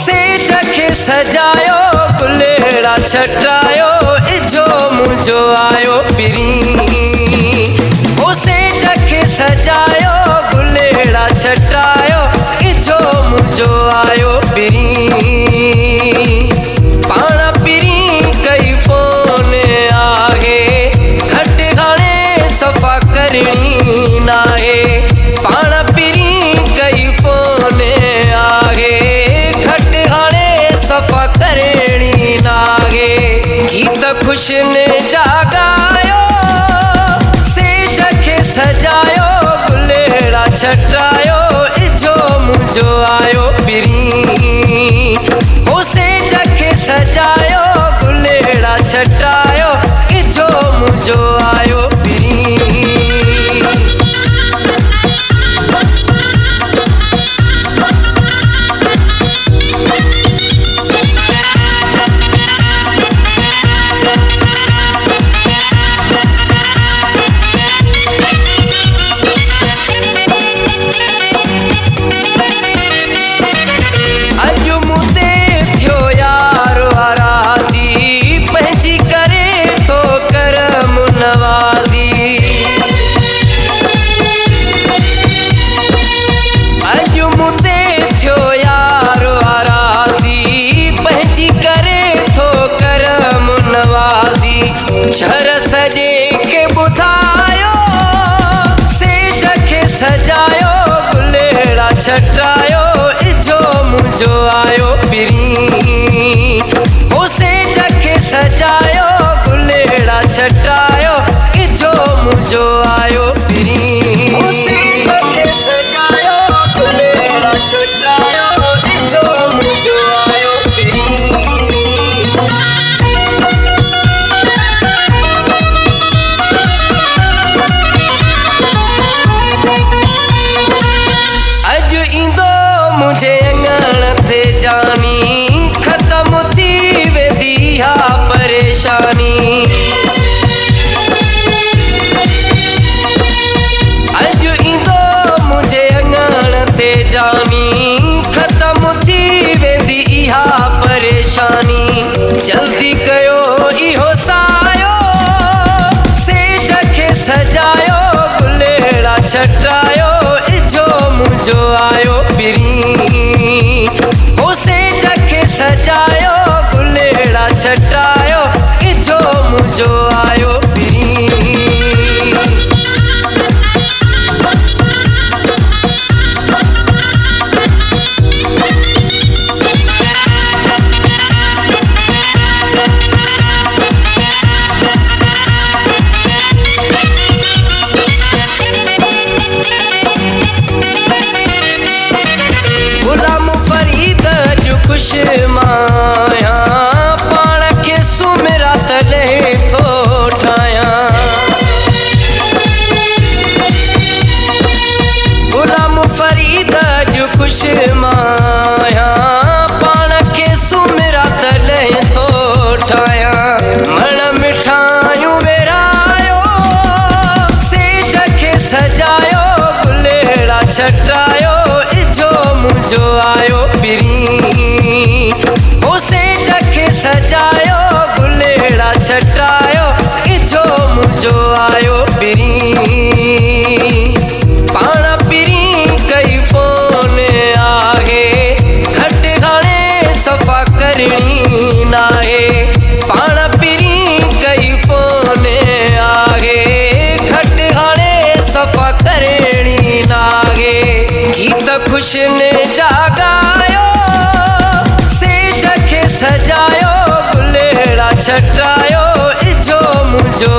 Says खे सजायो गुलेड़ा छटायो इजो मुझो आयो पिरी। ओ सेज खे सजायो गुलेड़ा छटायो इजो मुझो आयो पिरी। पाण पिरी कई फोन आहे घट घणे सफ़ा करणी नाहे। पाण पिरी कई फोन आहे घट घणे सफ़ा करणी नाहे। गीत खुशने जागायो सेज खे सजायो गुलेड़ा छटायो इजो मुझो आयो पिरी। ओ सेज खे सजायो गुलेड़ा छटायो इजो मुझो आयो पिरी। शहर सजे के बुधायो सेज खे सजायो गुलेड़ा छटायो इजो मुझो आयो पिरी। ओ सेज खे सजायो गुलेड़ा छटायो इजो मुझो आयो पिरी। ओ सेज खे सजायो गुलेड़ा छटायो इजो मुझो आयो पिरी। मुझे अंगण ते जानी खत्म थी वेंदी हा परेशानी। अॼु ईंदो मुझे अंगण ते जानी खत्म थी वेंदी इहा परेशानी। जल्दी कयो इहो सायो सेज खे सजायो गुलेड़ा छटायो इजो मुझो आयो पिरी। ओ सेज खे सजायो गुलेड़ा छटायो इजो मुझो आयो पिरी। गुलाम फरीद जो खुश माया पाण खे सुमिरा तले थो ठाया। गुलाम फरीद जो खुश माया पाण खे सुमिरा तले थो ठाया। मण मिठायूं वेरायो सेज खे सजायो गुलेड़ा छटायो इजो मुझो आयो पिरी। ओ सेज खे सजायो गुलेड़ा छटायो इजो मुझो आयो पिरी। पाण पिरी कई फोन आहे घट घणे सफ़ा करणी नाहे। पाण पिरी कई फोन आहे घट घणे सफ़ा करणी नाहे। गीत खुशने जागायो सेज खे सजायो गुलेड़ा छटायो इजो मुझो